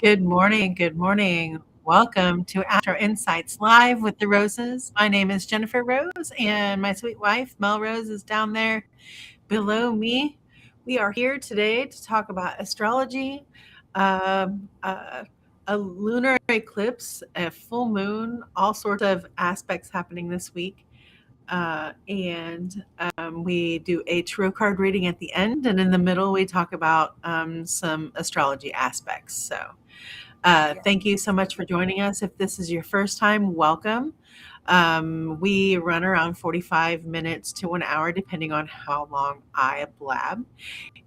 Good morning. Good morning. Welcome to Astro Insights Live with the Roses. My name is Jennifer Rose, and my sweet wife, Mel Rose, is down there below me. We are here today to talk about astrology, um, uh, a lunar eclipse, a full moon, all sorts of aspects happening this week. And we do a tarot card reading at the end, and in the middle, we talk about some astrology aspects. Thank you so much for joining us. If this is your first time, welcome. We run around 45 minutes to an hour, depending on how long I blab.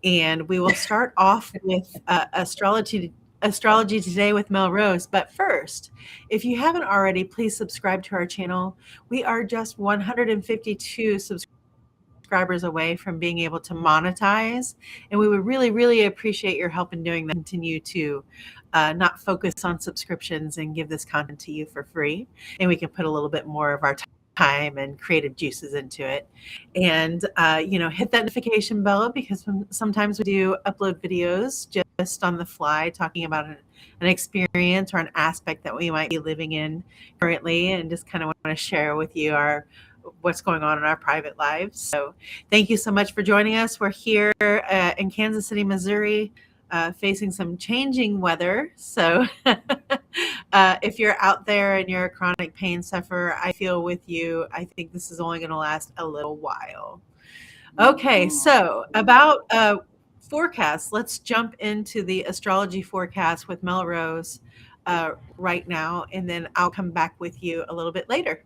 And we will start off with astrology today with Mel Rose. But first, if you haven't already, please subscribe to our channel. We are just 152 subscribers away from being able to monetize. And we would really, really appreciate your help in doing that. Continue to not focus on subscriptions and give this content to you for free. And we can put a little bit more of our time and creative juices into it. And, hit that notification bell because sometimes we do upload videos just on the fly talking about an experience or an aspect that we might be living in currently and just kind of want to share with you what's going on in our private lives. So thank you so much for joining us. We're here in Kansas City, Missouri, facing some changing weather. So if you're out there and you're a chronic pain sufferer, I feel with you. I think this is only going to last a little while. Okay, so about forecasts, let's jump into the astrology forecast with Melrose right now, and then I'll come back with you a little bit later.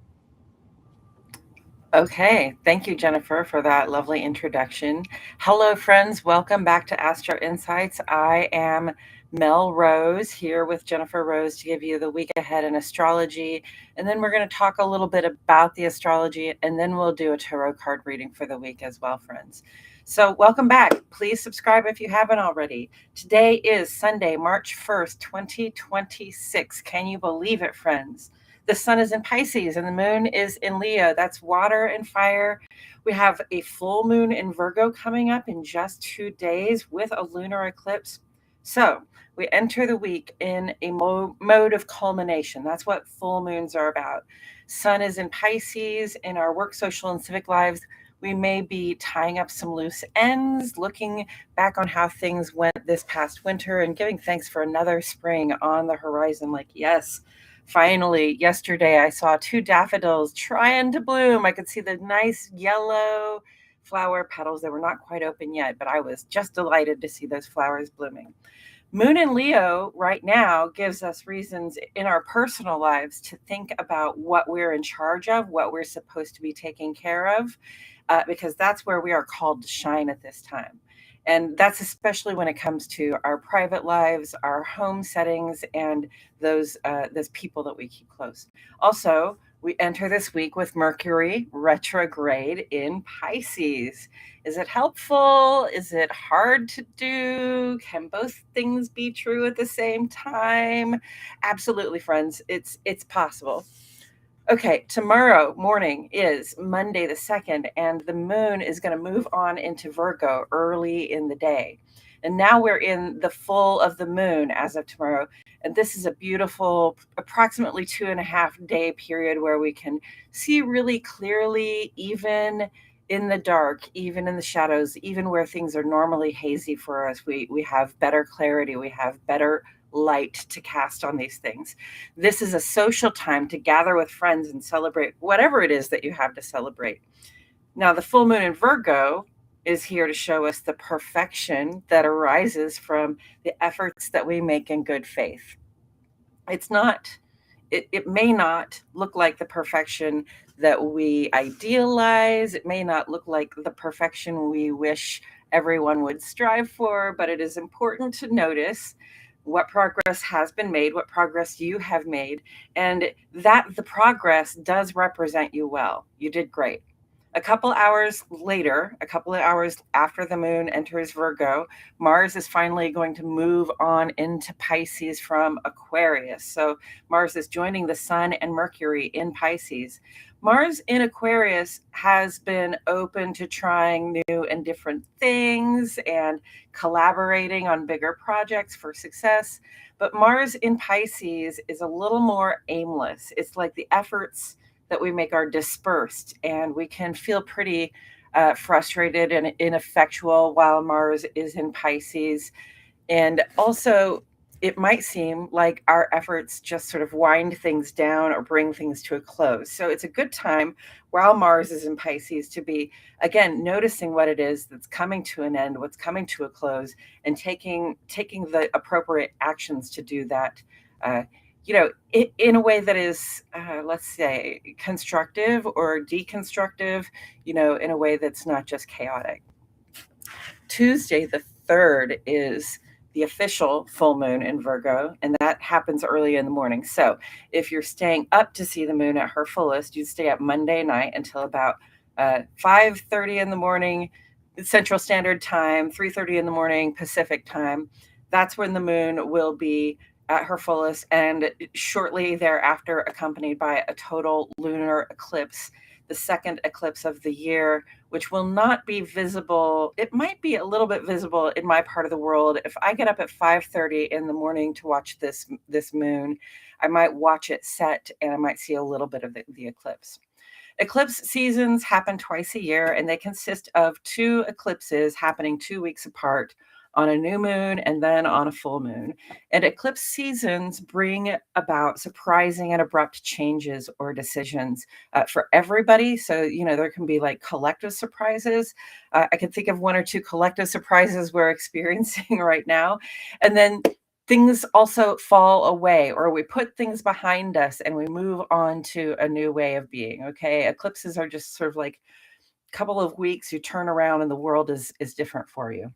Okay, thank you, Jennifer, for that lovely introduction. Hello, friends. Welcome back to Astro Insights. I am Mel Rose here with Jennifer Rose to give you the week ahead in astrology. And then we're going to talk a little bit about the astrology, and then we'll do a tarot card reading for the week as well, friends. So welcome back. Please subscribe if you haven't already. Today is Sunday, March 1st, 2026. Can you believe it, friends? The sun is in Pisces and the moon is in Leo. That's water and fire. We have a full moon in Virgo coming up in just 2 days with a lunar eclipse. So we enter the week in a mode of culmination. That's what full moons are about. Sun is in Pisces. In our work, social, and civic lives, we may be tying up some loose ends, looking back on how things went this past winter and giving thanks for another spring on the horizon. Like, yes, finally, yesterday I saw 2 daffodils trying to bloom. I could see the nice yellow flower petals. They were not quite open yet, but I was just delighted to see those flowers blooming. Moon in Leo right now gives us reasons in our personal lives to think about what we're in charge of, what we're supposed to be taking care of, because that's where we are called to shine at this time. And that's especially when it comes to our private lives, our home settings, and those people that we keep close. Also, we enter this week with Mercury retrograde in Pisces. Is it helpful? Is it hard to do? Can both things be true at the same time? Absolutely, friends. It's possible. Okay, tomorrow morning is Monday the 2nd, and the moon is going to move on into Virgo early in the day. And now we're in the full of the moon as of tomorrow. And this is a beautiful, approximately 2.5-day period where we can see really clearly, even in the dark, even in the shadows, even where things are normally hazy for us. We have better clarity, we have better light to cast on these things. This is a social time to gather with friends and celebrate whatever it is that you have to celebrate. Now, the full moon in Virgo is here to show us the perfection that arises from the efforts that we make in good faith. It may not look like the perfection that we idealize. It may not look like the perfection we wish everyone would strive for, but it is important to notice what progress has been made, what progress you have made, and that the progress does represent you well. You did great. A couple hours later, a couple of hours after the moon enters Virgo, Mars is finally going to move on into Pisces from Aquarius. So Mars is joining the Sun and Mercury in Pisces. Mars in Aquarius has been open to trying new and different things and collaborating on bigger projects for success. But Mars in Pisces is a little more aimless. It's like the efforts that we make are dispersed, and we can feel pretty frustrated and ineffectual while Mars is in Pisces. And also, it might seem like our efforts just sort of wind things down or bring things to a close. So it's a good time while Mars is in Pisces to be, again, noticing what it is that's coming to an end, what's coming to a close, and taking the appropriate actions to do that. In a way that is, let's say, constructive or deconstructive, in a way that's not just chaotic. Tuesday, the 3rd, is the official full moon in Virgo, and that happens early in the morning. So if you're staying up to see the moon at her fullest, you'd stay up Monday night until about 5:30 in the morning Central Standard Time, 3:30 in the morning Pacific Time. That's when the moon will be at her fullest, and shortly thereafter accompanied by a total lunar eclipse, the second eclipse of the year, which will not be visible. It might be a little bit visible in my part of the world. If I get up at 5:30 in the morning to watch this moon, I might watch it set and I might see a little bit of the eclipse. Eclipse seasons happen twice a year, and they consist of 2 eclipses happening 2 weeks apart on a new moon and then on a full moon. And eclipse seasons bring about surprising and abrupt changes or decisions for everybody. So, there can be like collective surprises. I can think of 1 or 2 collective surprises we're experiencing right now. And then things also fall away, or we put things behind us and we move on to a new way of being. Okay. Eclipses are just sort of like a couple of weeks, you turn around and the world is different for you.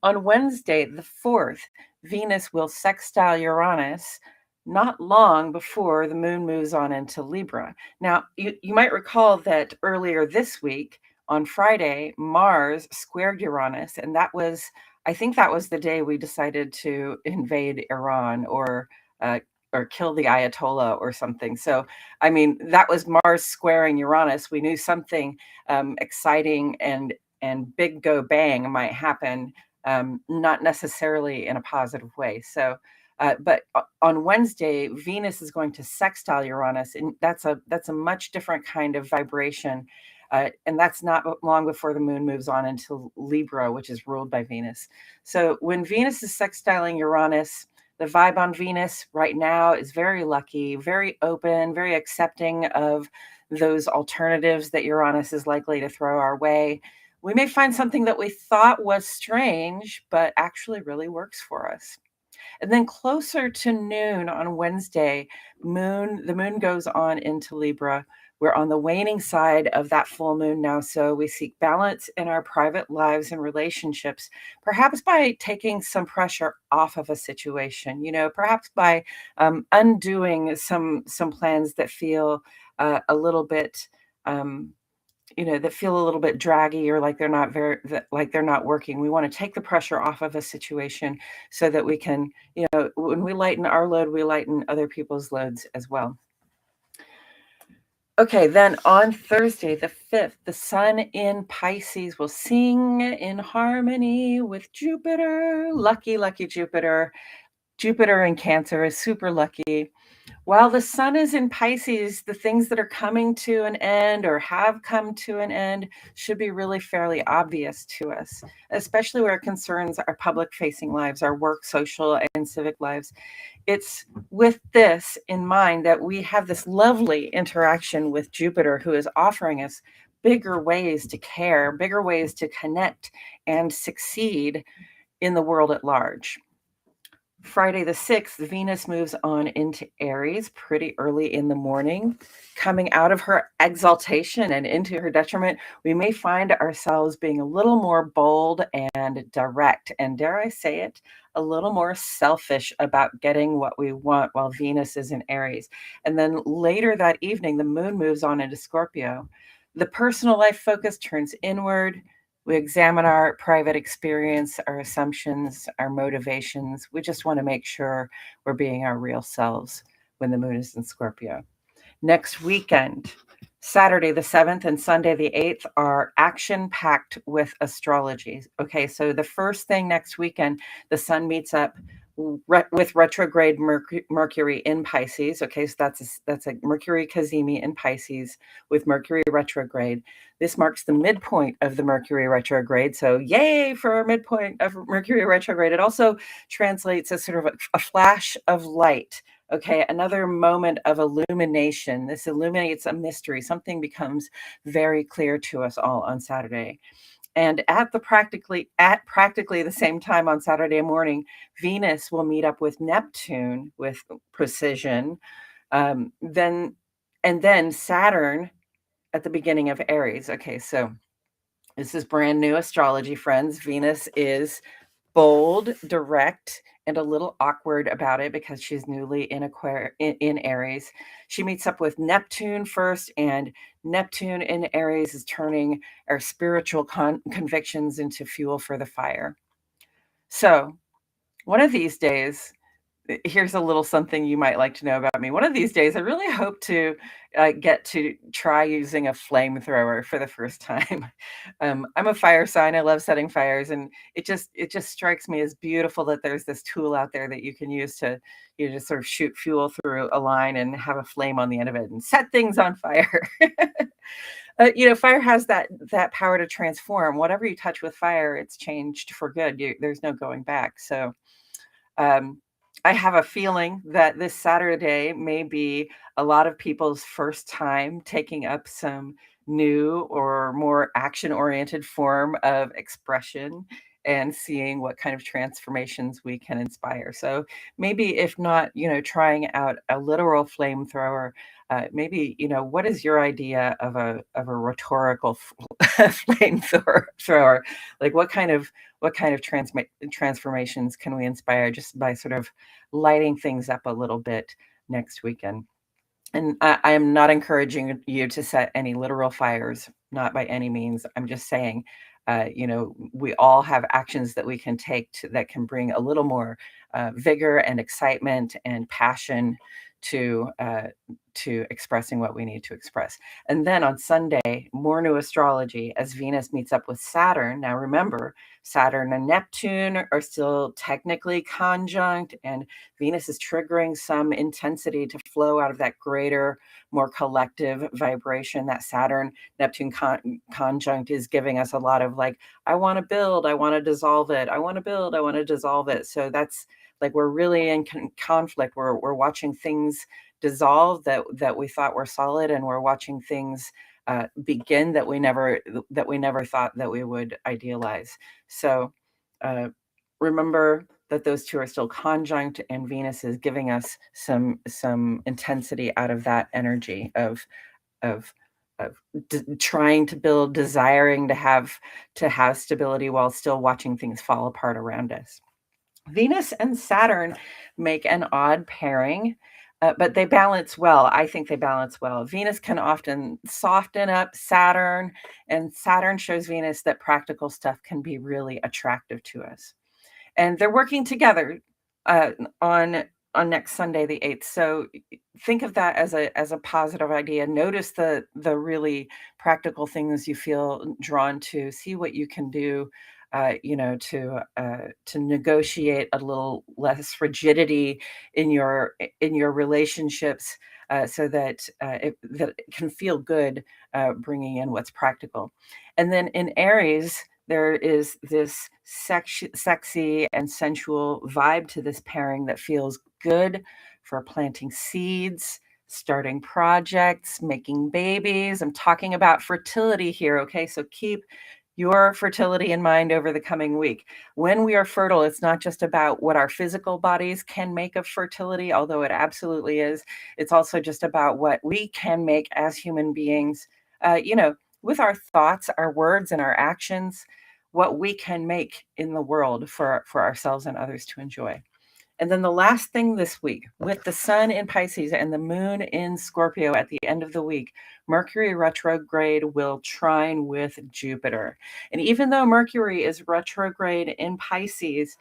On Wednesday, the 4th, Venus will sextile Uranus not long before the moon moves on into Libra. Now, you might recall that earlier this week, on Friday, Mars squared Uranus, and I think that was the day we decided to invade Iran or kill the Ayatollah or something. So, I mean, that was Mars squaring Uranus. We knew something exciting and big go bang might happen, not necessarily in a positive way. So, but on Wednesday, Venus is going to sextile Uranus, and that's a much different kind of vibration. And that's not long before the moon moves on into Libra, which is ruled by Venus. So when Venus is sextiling Uranus, the vibe on Venus right now is very lucky, very open, very accepting of those alternatives that Uranus is likely to throw our way. We may find something that we thought was strange, but actually really works for us. And then closer to noon on Wednesday, the moon goes on into Libra. We're on the waning side of that full moon now, so we seek balance in our private lives and relationships, perhaps by taking some pressure off of a situation, perhaps by undoing some plans that feel a little bit that feel a little bit draggy, or like they're not working. We want to take the pressure off of a situation so that we can, when we lighten our load, we lighten other people's loads as well. Okay, then on Thursday, the 5th, the sun in Pisces will sing in harmony with Jupiter. Lucky, lucky Jupiter. Jupiter in Cancer is super lucky. While the sun is in Pisces, the things that are coming to an end or have come to an end should be really fairly obvious to us, especially where it concerns our public-facing lives, our work, social, and civic lives. It's with this in mind that we have this lovely interaction with Jupiter, who is offering us bigger ways to care, bigger ways to connect and succeed in the world at large. Friday the 6th, Venus moves on into Aries pretty early in the morning. Coming out of her exaltation and into her detriment, we may find ourselves being a little more bold and direct, and dare I say it, a little more selfish about getting what we want while Venus is in Aries. And then later that evening, the moon moves on into Scorpio. The personal life focus turns inward. We examine our private experience, our assumptions, our motivations. We just want to make sure we're being our real selves when the moon is in Scorpio. Next weekend, Saturday the 7th and Sunday the 8th are action-packed with astrology. Okay, so the first thing next weekend, the sun meets up with retrograde Mercury in Pisces. Okay, so that's a Mercury cazimi in Pisces with Mercury retrograde. This marks the midpoint of the Mercury retrograde. So yay for midpoint of Mercury retrograde. It also translates as sort of a flash of light. Okay, another moment of illumination. This illuminates a mystery. Something becomes very clear to us all on Saturday. And at practically the same time on Saturday morning, Venus will meet up with Neptune with precision. Then Saturn at the beginning of Aries. Okay, so this is brand new astrology, friends. Venus is bold, direct, and a little awkward about it because she's newly in Aries. She meets up with Neptune first, and Neptune in Aries is turning our spiritual convictions into fuel for the fire. So one of these days, here's a little something you might like to know about me. One of these days, I really hope to get to try using a flamethrower for the first time. I'm a fire sign. I love setting fires, and it just strikes me as beautiful that there's this tool out there that you can use to just sort of shoot fuel through a line and have a flame on the end of it and set things on fire. Fire has that power to transform. Whatever you touch with fire, it's changed for good. There's no going back. So. I have a feeling that this Saturday may be a lot of people's first time taking up some new or more action-oriented form of expression and seeing what kind of transformations we can inspire. So maybe if not, trying out a literal flamethrower, maybe, what is your idea of a rhetorical flamethrower? Like what kind of transformations can we inspire just by sort of lighting things up a little bit next weekend? And I am not encouraging you to set any literal fires, not by any means. I'm just saying, we all have actions that we can take that can bring a little more vigor and excitement and passion to expressing what we need to express. And then on Sunday, more new astrology as Venus meets up with Saturn. Now remember, Saturn and Neptune are still technically conjunct, and Venus is triggering some intensity to flow out of that greater, more collective vibration. That Saturn Neptune conjunct is giving us a lot of like, I want to build, I want to dissolve it, I want to build, I want to dissolve it. So that's like we're really in conflict. We're watching things dissolve that we thought were solid, and we're watching things begin that we never thought that we would idealize. So remember that those two are still conjunct, and Venus is giving us some intensity out of that energy of trying to build, desiring to have stability while still watching things fall apart around us. Venus and Saturn make an odd pairing, but they balance well. I think they balance well. Venus can often soften up Saturn, and Saturn shows Venus that practical stuff can be really attractive to us. And they're working together on next Sunday, the 8th. So think of that as a positive idea. Notice the really practical things you feel drawn to. See what you can do, to negotiate a little less rigidity in your relationships, so that it can feel good, bringing in what's practical. And then in Aries, there is this sexy and sensual vibe to this pairing that feels good for planting seeds, starting projects, making babies. I'm talking about fertility here, okay? So keep your fertility in mind over the coming week. When we are fertile, it's not just about what our physical bodies can make of fertility, although it absolutely is. It's also just about what we can make as human beings, with our thoughts, our words, and our actions, what we can make in the world for ourselves and others to enjoy. And then the last thing this week, with the sun in Pisces and the moon in Scorpio at the end of the week, Mercury retrograde will trine with Jupiter. And even though Mercury is retrograde in Pisces,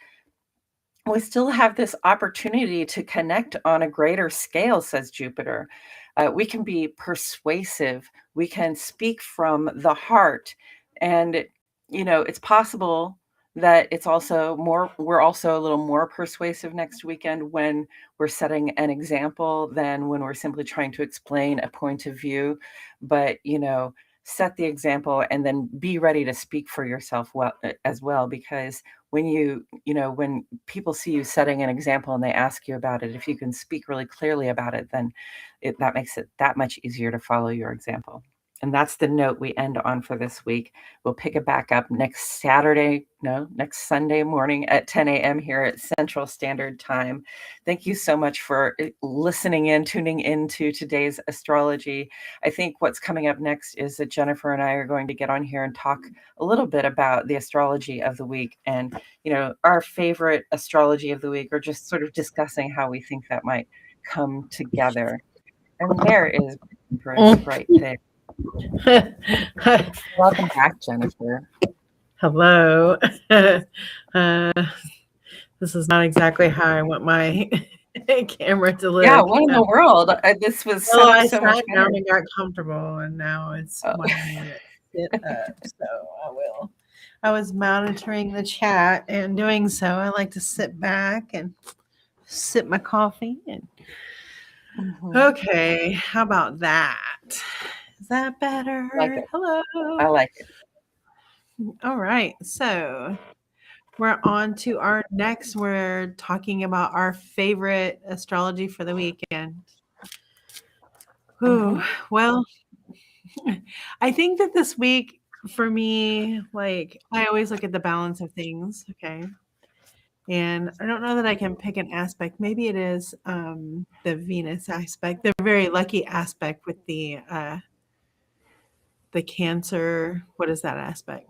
we still have this opportunity to connect on a greater scale, says Jupiter. We can be persuasive. We can speak from the heart. And, it's possible that we're also a little more persuasive next weekend when we're setting an example than when we're simply trying to explain a point of view. But, set the example and then be ready to speak for yourself as well, because when people see you setting an example and they ask you about it, if you can speak really clearly about it, then that makes it that much easier to follow your example. And that's the note we end on for this week. We'll pick it back up next Sunday morning at 10 a.m. here at Central Standard Time. Thank you so much for tuning into today's astrology. I think what's coming up next is that Jennifer and I are going to get on here and talk a little bit about the astrology of the week and, our favorite astrology of the week, or just sort of discussing how we think that might come together. And there is Empress right there. Welcome back, Jennifer. Hello. This is not exactly how I want my camera to look. Yeah, what in the world? This was so much sat better. down and got comfortable, and now it's wanting me to sit up. So I will. I was monitoring the chat, and doing so, I like to sit back and sip my coffee. And okay, how about that? Is that better? Like it. Hello. I like it. All right. So we're on to our next. We're talking about our favorite astrology for the weekend. Ooh, well, I think that this week for me, like I always look at the balance of things. Okay. And I don't know that I can pick an aspect. Maybe it is the Venus aspect, the very lucky aspect with the Cancer. What is that aspect?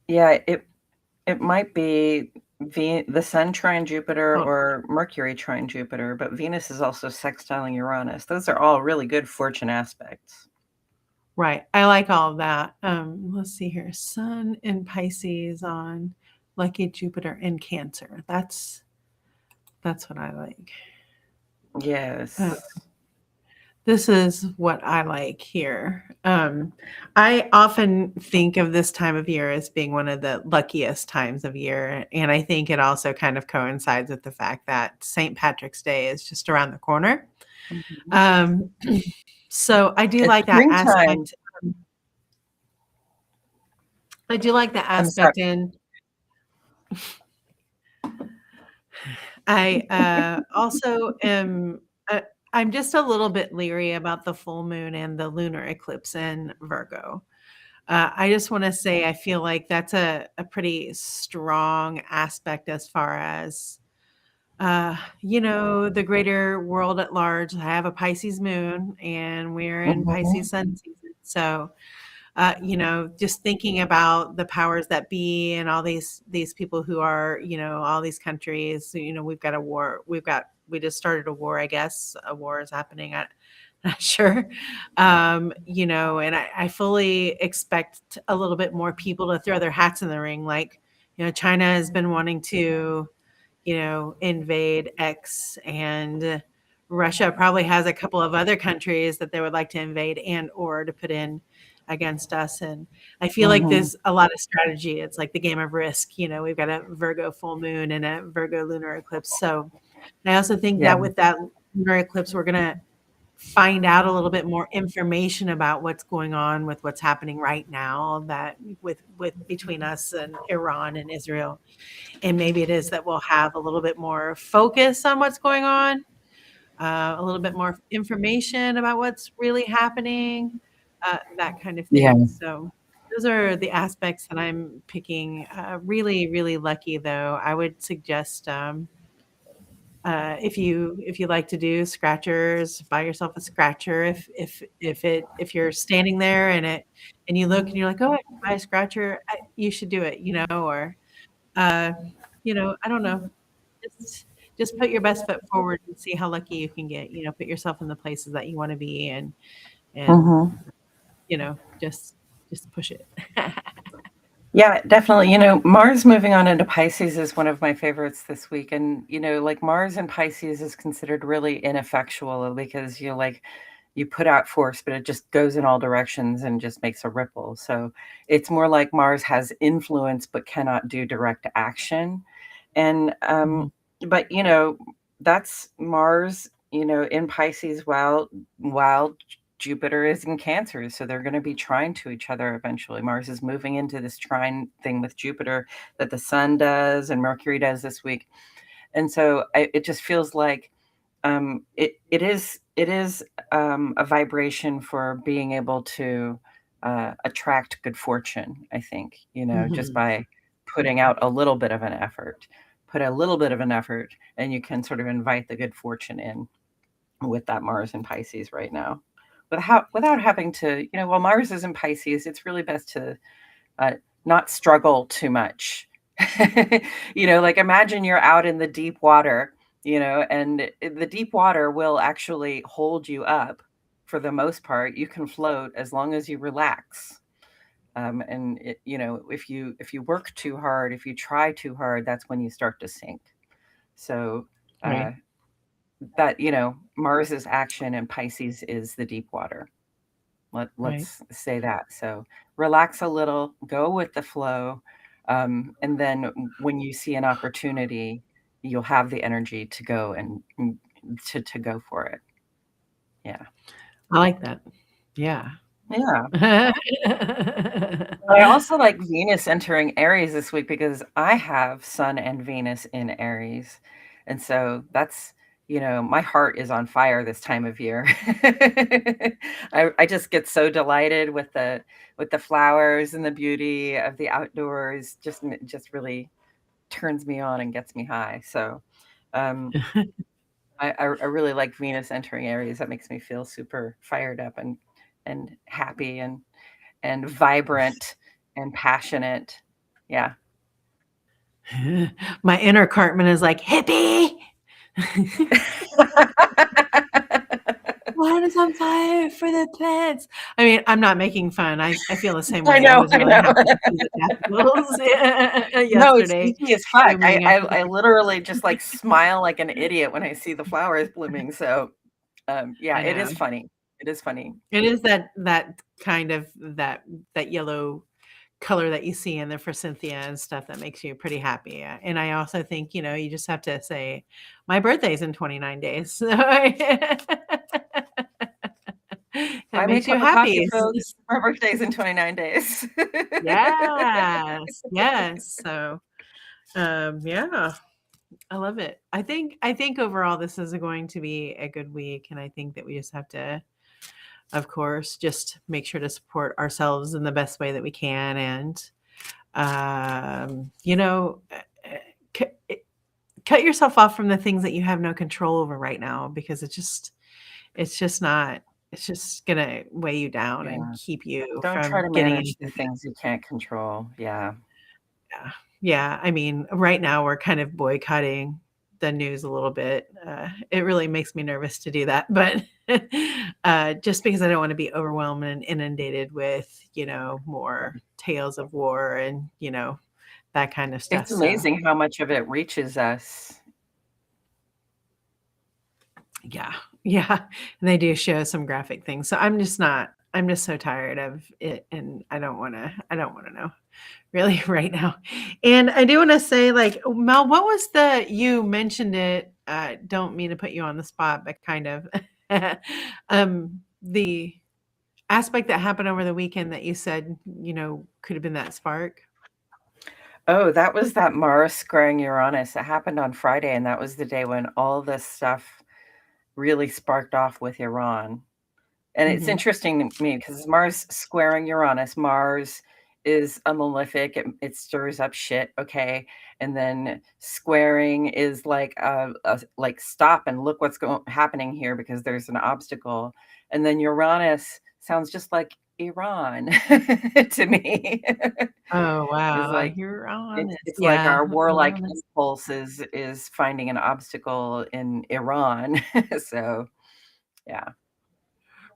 Yeah, it might be the Sun trine Jupiter or Mercury trine Jupiter, but Venus is also sextiling Uranus. Those are all really good fortune aspects. Right. I like all of that. Let's see here. Sun in Pisces on lucky Jupiter in Cancer. That's what I like. Yes. This is what I like here. I often think of this time of year as being one of the luckiest times of year. And I think it also kind of coincides with the fact that St. Patrick's Day is just around the corner. So I do like that aspect. I do like the aspect in. I also am. I'm just a little bit leery about the full moon and the lunar eclipse in Virgo. I just want to say I feel like that's a pretty strong aspect as far as the greater world at large. I have a Pisces moon, and we're in Pisces sun season, so. Just thinking about the powers that be and all these people who are, all these countries, we've got a war. We just started a war, I guess. A war is happening. I'm not sure. And I fully expect a little bit more people to throw their hats in the ring. Like, China has been wanting to, invade X, and Russia probably has a couple of other countries that they would like to invade and or to put in against us. And I feel like there's a lot of strategy. It's like the game of Risk. We've got a Virgo full moon and a Virgo lunar eclipse. So I also think that with that lunar eclipse, we're going to find out a little bit more information about what's going on with what's happening right now, that with between us and Iran and Israel. And maybe it is that we'll have a little bit more focus on what's going on, a little bit more information about what's really happening, that kind of thing. Yeah. So those are the aspects that I'm picking. Really, really lucky though. I would suggest if you like to do scratchers, buy yourself a scratcher. If you're standing there and you look and you're like, oh, I can buy a scratcher, you should do it. Or I don't know. Just put your best foot forward and see how lucky you can get. Put yourself in the places that you want to be, and just push it. Yeah, definitely. Mars moving on into Pisces is one of my favorites this week. And, like Mars in Pisces is considered really ineffectual because you put out force, but it just goes in all directions and just makes a ripple. So it's more like Mars has influence but cannot do direct action. And Mhm. but that's Mars, in Pisces while Jupiter is in Cancer, so they're going to be trine to each other eventually. Mars is moving into this trine thing with Jupiter that the Sun does and Mercury does this week, and so it just feels like it is a vibration for being able to attract good fortune. I think just Mhm. by putting out a little bit of an effort, put a little bit of an effort, and you can sort of invite the good fortune in with that Mars in Pisces right now, without having to, while Mars is in Pisces, it's really best to uh, not struggle too much. Like imagine you're out in the deep water, and the deep water will actually hold you up for the most part. You can float as long as you relax. And if you work too hard, if you try too hard, that's when you start to sink. So uh, Right. that Mars is action and Pisces is the deep water. Right. Let's say that. So relax a little, go with the flow, and then when you see an opportunity, you'll have the energy to go and to go for it. Yeah. I like that. Yeah. Yeah. I also like Venus entering Aries this week because I have Sun and Venus in Aries. And so that's, my heart is on fire this time of year. I just get so delighted with the flowers and the beauty of the outdoors. Just really turns me on and gets me high. So um, I really like Venus entering Aries. That makes me feel super fired up and happy and vibrant and passionate. Yeah. My inner Cartman is like, "Hippie!" Planet is on fire for the plants. I mean, I'm not making fun. I feel the same I way. I know, was I really know. happy to see the daffodils No, it's yesterday easy as fuck. I blooming I after the I literally just, like, smile like an idiot when I see the flowers blooming, so, yeah, I it know. is funny. It is funny. It is that kind of that yellow color that you see in the forsythia and stuff that makes you pretty happy, and I also think, you just have to say, "My birthday's in 29 days," so it Buy me a makes you cup of coffee, happy. folks. My birthday's in 29 days. Yes, yes, so, yeah, I love it. I think overall this is going to be a good week, and I think that we just have to, of course, just make sure to support ourselves in the best way that we can, and, cu cut yourself off from the things that you have no control over right now because it's just not it's just gonna weigh you down and Yeah. keep you Don't try from to getting manage the into things you can't control. Yeah. yeah. Yeah, I mean, right now we're kind of boycotting the news a little bit. It really makes me nervous to do that, but just because I don't want to be overwhelmed and inundated with, more tales of war and, that kind of stuff. It's So, amazing how much of it reaches us. yeah, yeah, and they do show some graphic things. So I'm just so tired of it, and I don't wanna know. Really right now. And I do want to say, like, Mel, what was you mentioned it, don't mean to put you on the spot, but kind of, the aspect that happened over the weekend that you said, could have been that spark? Oh, that was that Mars squaring Uranus. It happened on Friday, and that was the day when all this stuff really sparked off with Iran. And it's Mhm. interesting to me because Mars squaring Uranus, Mars is a malefic. It stirs up shit, okay? And then squaring is like like stop and look what's happening here because there's an obstacle. And then Uranus sounds just like Iran to me. Oh, Is wow. like You're it's honest. it's like Yeah, our you're warlike honest. impulse is finding an obstacle in Iran. So yeah.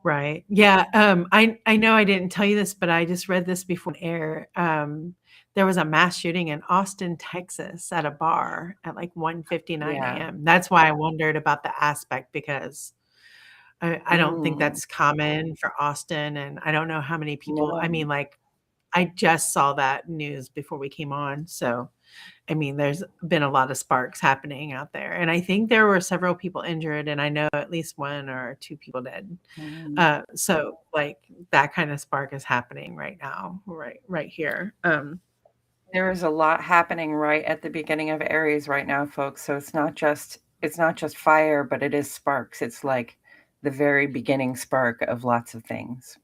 Right. Yeah, I know I didn't tell you this, but I just read this before air. there was a mass shooting in Austin, Texas at a bar at like 1:59 Yeah. a.m. That's why I wondered about the aspect because I don't think Mm, that's common for Austin, and I don't know how many people. I no. mean, like, I just saw that news before we came on, so I mean, there's been a lot of sparks happening out there, and I think there were several people injured, and I know at least 1 or 2 people dead. Mm. So, like, that kind of spark is happening right now, right here. There is a lot happening right at the beginning of Aries right now, folks. So it's not just fire, but it is sparks. It's like the very beginning spark of lots of things.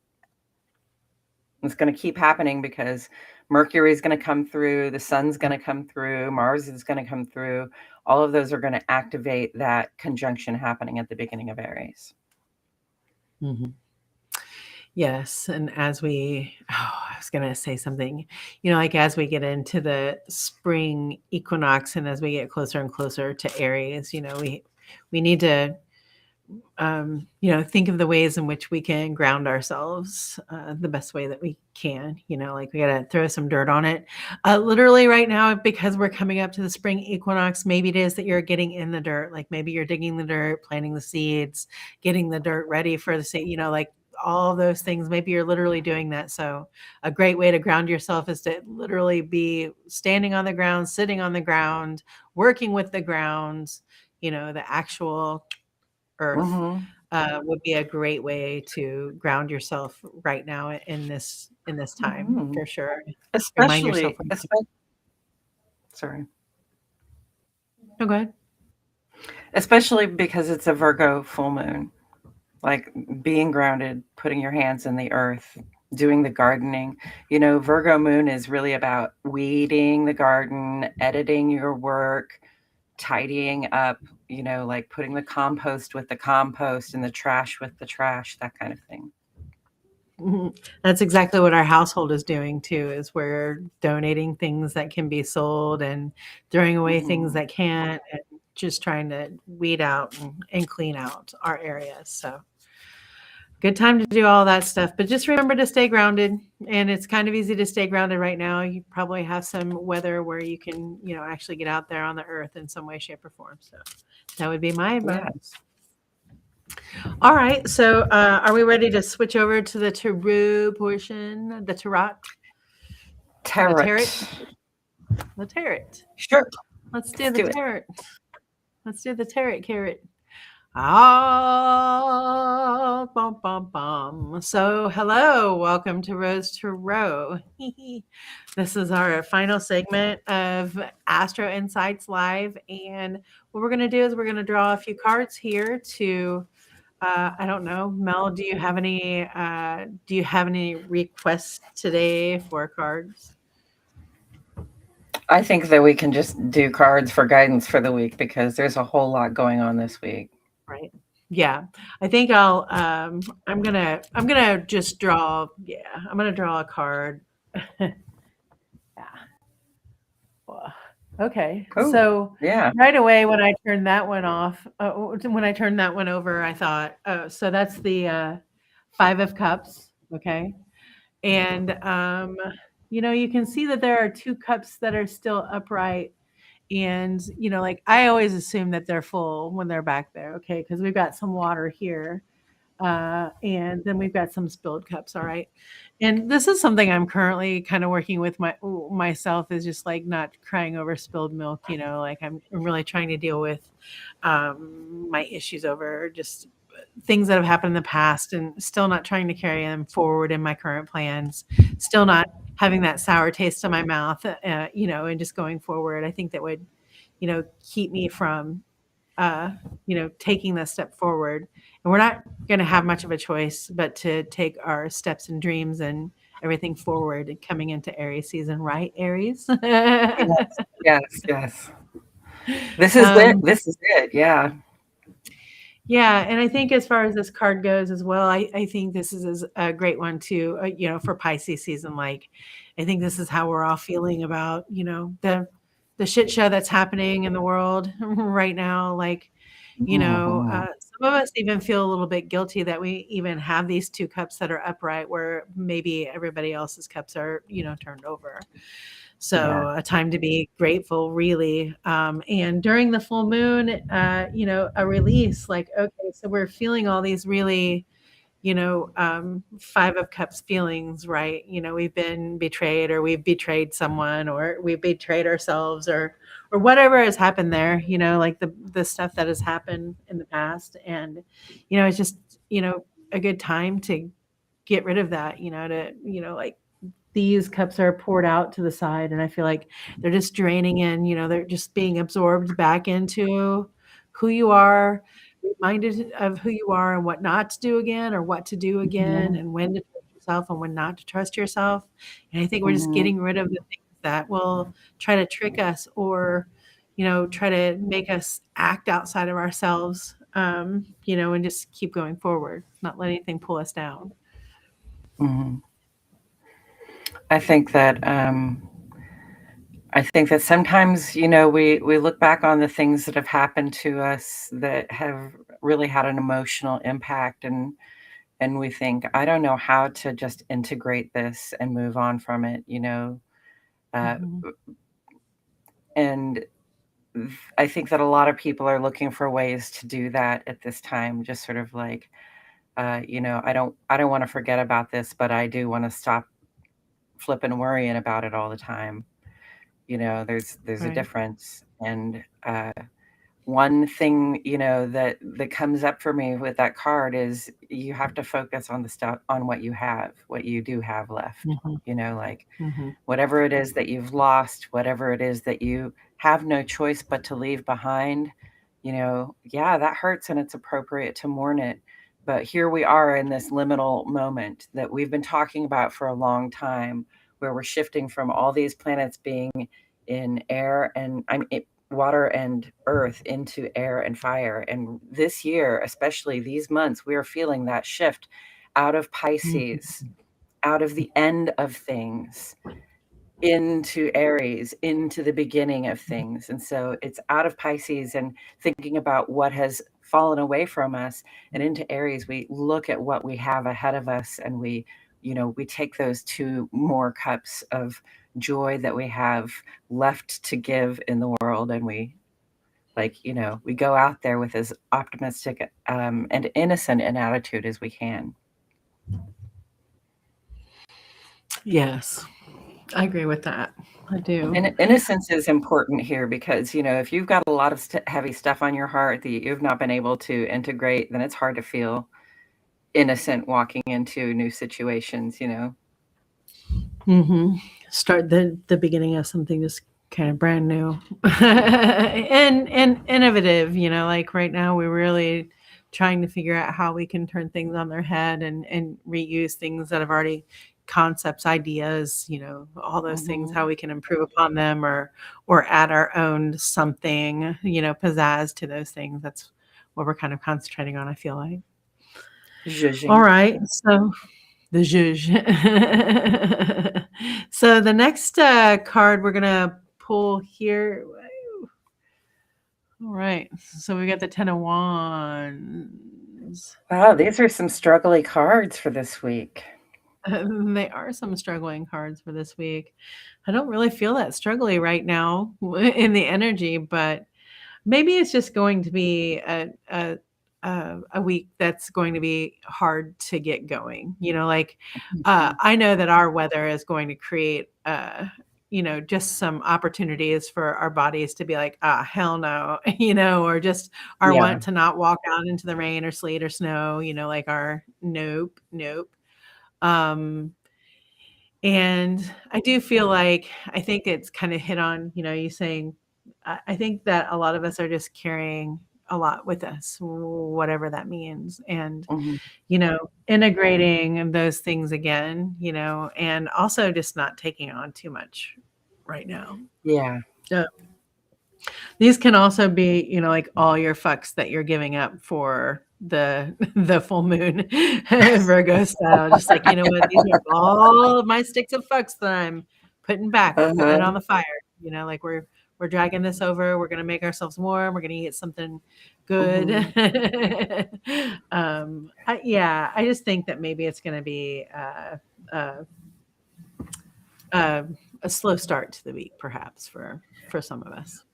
It's going to keep happening because Mercury is going to come through, the sun's going to come through, Mars is going to come through. All of those are going to activate that conjunction happening at the beginning of Aries. Mhm. Yes, and as we I was gonna say something, you know, like, as we get into the spring equinox and as we get closer and closer to Aries, you know, we need to you know, think of the ways in which we can ground ourselves the best way that we can. You know, like we got to throw some dirt on it. Literally, right now, because we're coming up to the spring equinox, maybe it is that you're getting in the dirt. Like maybe you're digging the dirt, planting the seeds, getting the dirt ready for the seed. You know, like all those things. Maybe you're literally doing that. So, a great way to ground yourself is to literally be standing on the ground, sitting on the ground, working with the ground. You know, the actual earth Mm-hmm. would be a great way to ground yourself right now in this time Mm-hmm. for sure. Remind yourself. Especially, sorry. Oh, go ahead. Especially because it's a Virgo full moon. Like being grounded, putting your hands in the earth, doing the gardening. You know, Virgo moon is really about weeding the garden, editing your work, tidying up, you know, like putting the compost with the compost and the trash with the trash, that kind of thing. Mhm. That's exactly what our household is doing too, is we're donating things that can be sold and throwing away things Mhm. that can't and just trying to weed out and clean out our areas. So good time to do all that stuff, but just remember to stay grounded. And it's kind of easy to stay grounded right now. You probably have some weather where you can, you know, actually get out there on the earth in some way, shape, or form. So that would be my advice. Yes. All right. So are we ready to switch over to the tarot portion? The tarot? The Tarot. tarot? The tarot. Sure. Let's do Let's the do it. tarot. Let's do the tarot carrot. Ah, bum, bum, bum. So, hello, welcome to Rose Tarot. This is our final segment of Astro Insights Live, and what we're going to do is we're going to draw a few cards here to. I don't know, Mel. Do you have any requests today for cards? I think that we can just do cards for guidance for the week because there's a whole lot going on this week. Right. Yeah. I think I'm gonna just draw I'm gonna draw a card. Yeah. Well, okay. Oh, So yeah. right away when I turned that one off, when I turned that one over, I thought, oh, so that's the 5 of cups, okay? And you know, you can see that there are 2 cups that are still upright. And, you know, like I always assume that they're full when they're back there, okay? Because we've got some water here. And then we've got some spilled cups, all right? And this is something I'm currently kind of working with myself is just like not crying over spilled milk, you know, like I'm really trying to deal with my issues over just things that have happened in the past and still not trying to carry them forward in my current plans, still not having that sour taste in my mouth, you know, and just going forward. I think that would, you know, keep me from uh, you know, taking that step forward. And we're not going to have much of a choice but to take our steps and dreams and everything forward and coming into Aries season, right, Aries? Yes. Yes. Yes. This is it. um, This is it. Yeah. yeah, and I think as far as this card goes as well, I think this is a great one too. You know, for Pisces season, like I think this is how we're all feeling about you know the shit show that's happening in the world right now. Like you know, Mhm. some of us even feel a little bit guilty that we even have these 2 cups that are upright, where maybe everybody else's cups are you know turned over. So a time to be grateful, really. And during the full moon, a release, like, okay, so we're feeling all these really, Five of Cups feelings, right? We've been betrayed, or we've betrayed someone, or we've betrayed ourselves, or whatever has happened there, like the stuff that has happened in the past. And, it's just, a good time to get rid of that, like these cups are poured out to the side, and I feel like they're just draining in, they're just being absorbed back into who you are, reminded of who you are and what not to do again, or what to do again, and when to trust yourself and when not to trust yourself. And I think we're just getting rid of the things that will try to trick us, or, try to make us act outside of ourselves, and just keep going forward, not let anything pull us down. I think that sometimes, we look back on the things that have happened to us that have really had an emotional impact, and we think, I don't know how to just integrate this and move on from it, and I think that a lot of people are looking for ways to do that at this time, just sort of like, I don't want to forget about this, but I do want to stop flipping worrying about it all the time. There's a Right. difference. And one thing, that comes up for me with that card is you have to focus on the stuff, on what you do have left, Mhm. like Mhm. whatever it is that you've lost, whatever it is that you have no choice but to leave behind, yeah, that hurts, and it's appropriate to mourn it. But here we are in this liminal moment that we've been talking about for a long time, where we're shifting from all these planets being in air and water and earth into air and fire. And this year, especially these months, we are feeling that shift out of Pisces, Mhm. out of the end of things, into Aries, into the beginning of things. And so it's out of Pisces and thinking about what has fallen away from us, and into Aries, we look at what we have ahead of us, and we take those two more cups of joy that we have left to give in the world, and we go out there with as optimistic and innocent an attitude as we can. Yes, I agree with that. I do. And innocence is important here because, if you've got a lot of heavy stuff on your heart that you've not been able to integrate, then it's hard to feel innocent walking into new situations. Mhm. Start the beginning of something just kind of brand new and innovative. Like right now, we're really trying to figure out how we can turn things on their head, and reuse things that have already concepts, ideas, all those things, Mhm. how we can improve upon them, or add our own something, pizzazz to those things. That's what we're kind of concentrating on, I feel like. All Zhuzhing. right, so the Zhuzh. So the next card we're gonna pull here. All right, so we got the Ten of Wands. Wow, these are some struggly cards for this week. They are some struggling cards for this week. I don't really feel that struggly right now in the energy, but maybe it's just going to be a week that's going to be hard to get going. Like Mhm. I know that our weather is going to create, just some opportunities for our bodies to be like, ah, hell no, or just our Yeah. want to not walk out into the rain or sleet or snow. Like our nope, nope. Um, and I do feel like I think it's kind of hit on, you saying, I think that a lot of us are just carrying a lot with us, whatever that means. And, Mhm. integrating those things again, and also just not taking on too much right now. Yeah. Yeah. These can also be, like all your fucks that you're giving up for the the full moon Virgo style. Just like, you know what, these are all of my sticks of fucks that I'm putting back. We're putting it Uh-huh. on the fire. Like we're dragging this over. We're gonna make ourselves warm. We're gonna eat something good. Mhm. Yeah, I just think that maybe it's gonna be uh a slow start to the week, perhaps for some of us.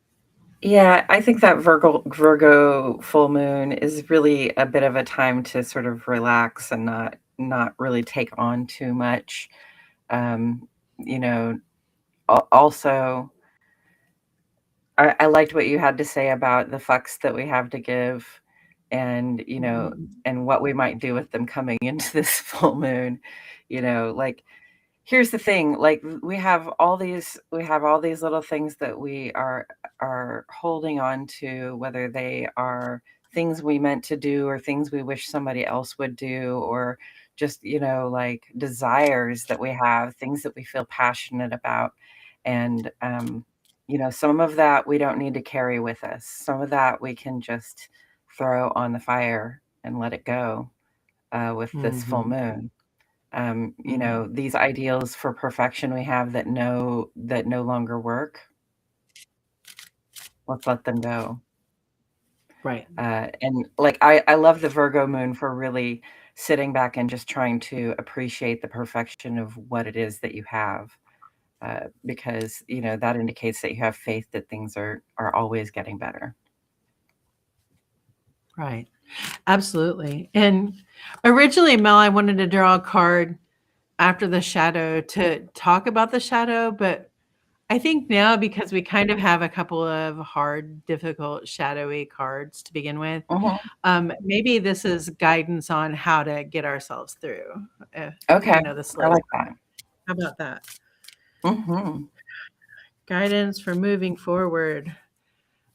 Yeah, I think that Virgo full moon is really a bit of a time to sort of relax and not really take on too much. Um, you know, also, I liked what you had to say about the fucks that we have to give, and Mhm. and what we might do with them coming into this full moon. Like, here's the thing, like, we have all these little things that we are holding on to, whether they are things we meant to do or things we wish somebody else would do, or just, like, desires that we have, things that we feel passionate about. And some of that we don't need to carry with us. Some of that we can just throw on the fire and let it go, with this full Mhm. moon. Mhm. These ideals for perfection we have that no longer work, let's let them go. Right. And like, I love the Virgo moon for really sitting back and just trying to appreciate the perfection of what it is that you have, because that indicates that you have faith that things are always getting better. Right. Absolutely. And originally, Mel, I wanted to draw a card after the shadow to talk about the shadow, but I think now, because we kind of have a couple of hard, difficult, shadowy cards to begin with, Mhm. maybe this is guidance on how to get ourselves through, uh, Okay, the I slow like start. that. How about that? Mhm. Guidance for moving forward,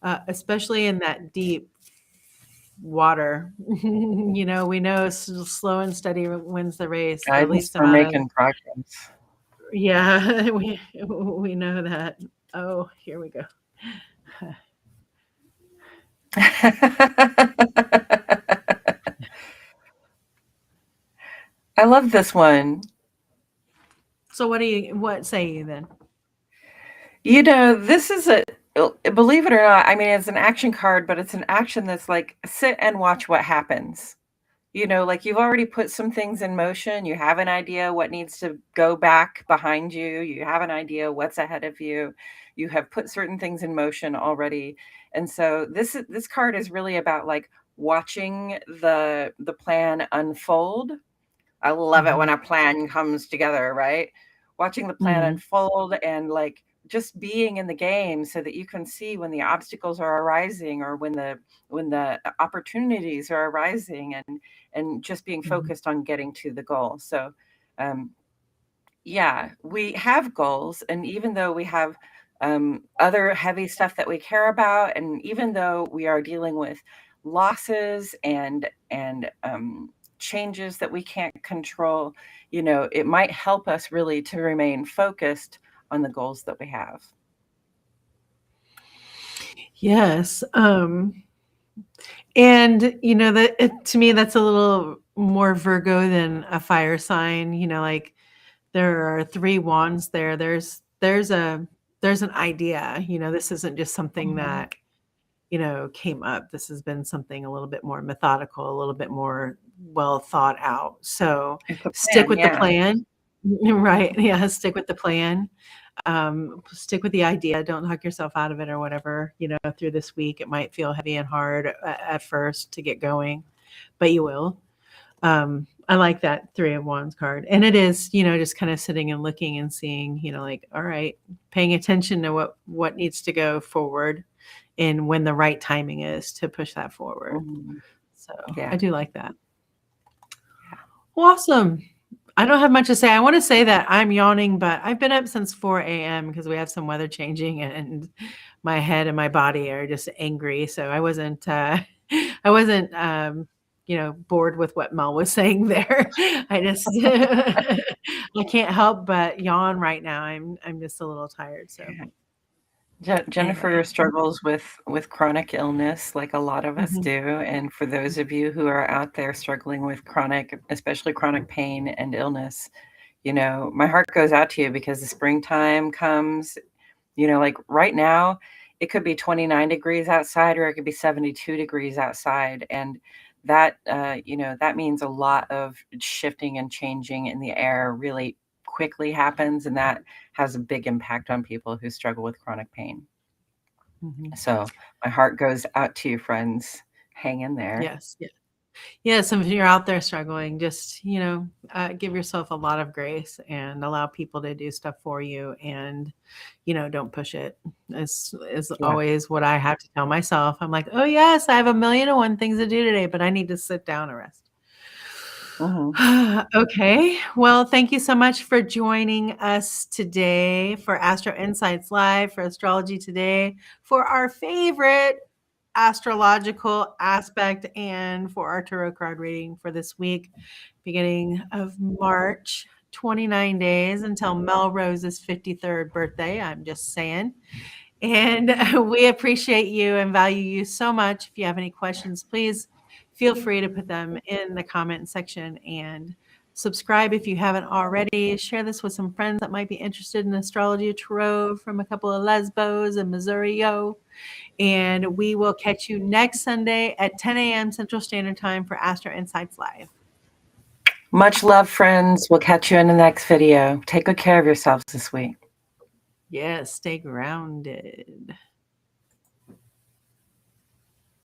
especially in that deep water. We know slow and steady wins the race. The Guidance least for amount of making progress. yeah, we know that. Oh, here we go. I love this one. So what say you then? This is believe it or not, I mean, it's an action card, but it's an action that's like, sit and watch what happens. Like, you've already put some things in motion. You have an idea what needs to go back behind you. You have an idea what's ahead of you. You have put certain things in motion already. And so this card is really about, like, watching the plan unfold. I love it when Mhm, a plan comes together, right? Watching the plan mhm, unfold and, like, just being in the game so that you can see when the obstacles are arising, or when the opportunities are arising, and just being mhm, focused on getting to the goal. So, um, yeah, we have goals, and even though we have other heavy stuff that we care about, and even though we are dealing with losses and changes that we can't control, it might help us really to remain focused on the goals that we have. yes, and, that to me, that's a little more Virgo than a fire sign, like, there are 3 wands there. There's an idea, this isn't just something Mhm. that, came up. This has been something a little bit more methodical, a little bit more well thought out. So, It's a stick plan, with the yeah. plan. Right, yeah, stick with the plan. Stick with the idea. Don't knock yourself out of it or whatever, through this week. It might feel heavy and hard at first to get going, but you will. I like that 3 of Wands card. And it is, just kind of sitting and looking and seeing, like, all right, paying attention to what needs to go forward and when the right timing is to push that forward. Mhm. So I Yeah. do like that. Awesome. I don't have much to say. I want to say that I'm yawning, but I've been up since 4 a.m. because we have some weather changing and my head and my body are just angry. So I wasn't, bored with what Mel was saying there. I just, I can't help but yawn right now. I'm just a little tired. So Yeah. Jennifer anyway. struggles with chronic illness like a lot of us Mhm. do, and for those of you who are out there struggling with chronic, especially chronic pain and illness, my heart goes out to you, because the springtime comes, like right now, it could be 29 degrees outside, or it could be 72 degrees outside, and that means a lot of shifting and changing in the air really quickly happens, and that has a big impact on people who struggle with chronic pain. Mhm. So my heart goes out to you, friends. Hang in there. Yes. Yeah. Yes, if you're out there struggling, just, give yourself a lot of grace and allow people to do stuff for you, and, don't push it. Is Yeah. always what I have to tell myself. I'm like, oh yes, I have 1,000,001 things to do today, but I need to sit down and rest. Okay. Well, thank you so much for joining us today for Astro Insights Live, for Astrology Today, for our favorite astrological aspect, and for our tarot card reading for this week, beginning of March. 29 days until Melrose's 53rd birthday. I'm just saying. And we appreciate you and value you so much. If you have any questions, please feel free to put them in the comment section, and subscribe if you haven't already. Share this with some friends that might be interested in astrology or tarot from a couple of Lesbos and Missouri. And we will catch you next Sunday at 10 a.m. Central Standard Time for Astro Insights Live. Much love, friends. We'll catch you in the next video. Take good care of yourselves this week. Yes, stay grounded.